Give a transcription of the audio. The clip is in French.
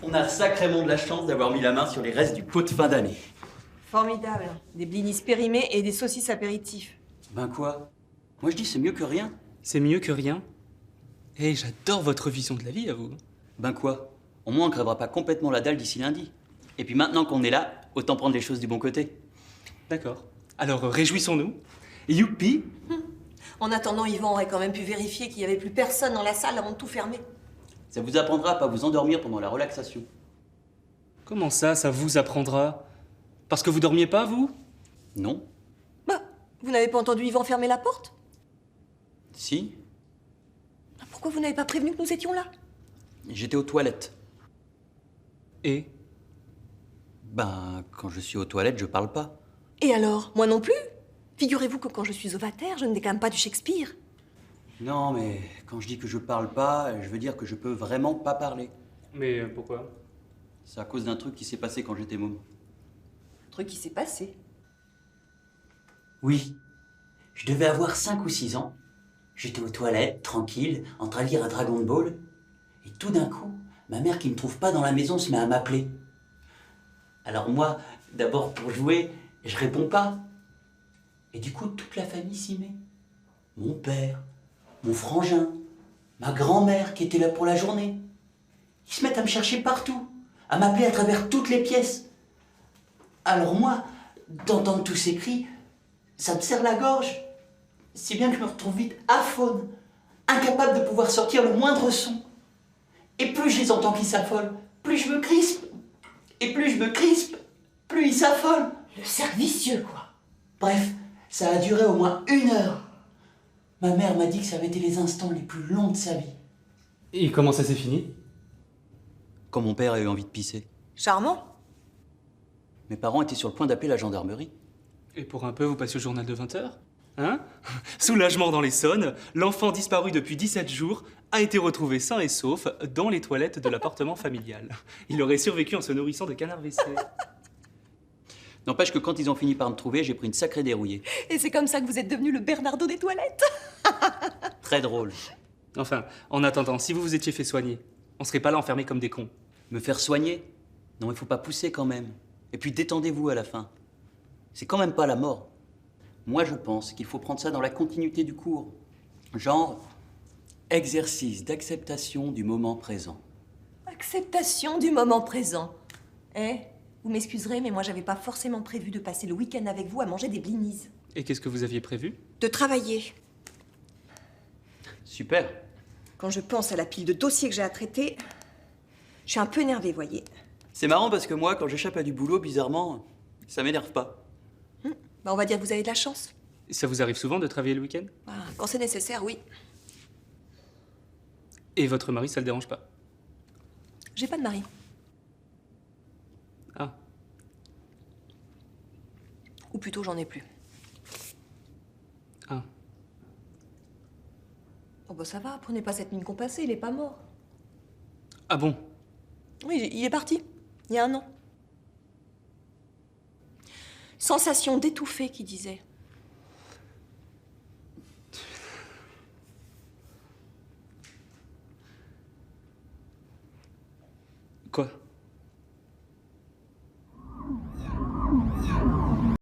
On a sacrément de la chance d'avoir mis la main sur les restes du pot de fin d'année. Formidable. Des blinis périmés et des saucisses apéritifs. Ben quoi? Moi je dis c'est mieux que rien. C'est mieux que rien. Et j'adore votre vision de la vie, à vous. Ben quoi? Au moins on crèvera pas complètement la dalle d'ici lundi. Et puis maintenant qu'on est là, autant prendre les choses du bon côté. D'accord. Alors réjouissons-nous. Youpi! En attendant, Yvan aurait quand même pu vérifier qu'il n'y avait plus personne dans la salle avant de tout fermer. Ça vous apprendra à pas vous endormir pendant la relaxation. Comment ça vous apprendra? Parce que vous dormiez pas, vous? Non? Bah, vous n'avez pas entendu Yvan fermer la porte? Si? Pourquoi vous n'avez pas prévenu que nous étions là? J'étais aux toilettes. Et? Ben, quand je suis aux toilettes, je parle pas. Et alors? Moi non plus? Figurez-vous que quand je suis ovataire, je ne déclame pas du Shakespeare. Non, mais quand je dis que je parle pas, je veux dire que je peux vraiment pas parler. Mais pourquoi? C'est à cause d'un truc qui s'est passé quand j'étais môme. Un truc qui s'est passé. Oui. Je devais avoir 5 ou 6 ans. J'étais aux toilettes, tranquille, en train de lire un Dragon Ball. Et tout d'un coup, ma mère qui me trouve pas dans la maison se met à m'appeler. Alors moi, d'abord pour jouer, je réponds pas. Et du coup, toute la famille s'y met. Mon père, mon frangin, ma grand-mère qui était là pour la journée. Ils se mettent à me chercher partout, à m'appeler à travers toutes les pièces. Alors moi, d'entendre tous ces cris, ça me serre la gorge. Si bien que je me retrouve vite aphone, incapable de pouvoir sortir le moindre son. Et plus je les entends qui s'affolent, plus je me crispe. Et plus je me crispe, plus ils s'affolent. Le cercle vicieux, quoi. Bref, ça a duré au moins 1 heure. Ma mère m'a dit que ça avait été les instants les plus longs de sa vie. Et comment ça s'est fini? Quand mon père a eu envie de pisser. Charmant. Mes parents étaient sur le point d'appeler la gendarmerie. Et pour un peu, vous passez au journal de 20h? Hein? Soulagement dans l'Essonne, l'enfant disparu depuis 17 jours a été retrouvé sain et sauf dans les toilettes de l'appartement familial. Il aurait survécu en se nourrissant de canards WC. N'empêche que quand ils ont fini par me trouver, j'ai pris une sacrée dérouillée. Et c'est comme ça que vous êtes devenu le Bernardo des toilettes? Très drôle. Enfin, en attendant, si vous vous étiez fait soigner, on serait pas là enfermés comme des cons. Me faire soigner? Non, il faut pas pousser quand même. Et puis détendez-vous à la fin. C'est quand même pas la mort. Moi, je pense qu'il faut prendre ça dans la continuité du cours. Genre, exercice d'acceptation du moment présent. Acceptation du moment présent. Vous m'excuserez, mais moi j'avais pas forcément prévu de passer le week-end avec vous à manger des blinis. Et qu'est-ce que vous aviez prévu? De travailler. Super. Quand je pense à la pile de dossiers que j'ai à traiter, je suis un peu énervée, voyez. C'est marrant parce que moi, quand j'échappe à du boulot, bizarrement, ça m'énerve pas. Bah, on va dire que vous avez de la chance. Ça vous arrive souvent de travailler le week-end? Quand c'est nécessaire, oui. Et votre mari, ça le dérange pas? J'ai pas de mari. Ah. Ou plutôt, j'en ai plus. Ah. Oh bah ça va, prenez pas cette mine compassée, il est pas mort. Ah bon? Oui, il est parti, il y a 1 an. Sensation d'étouffer, qui disait.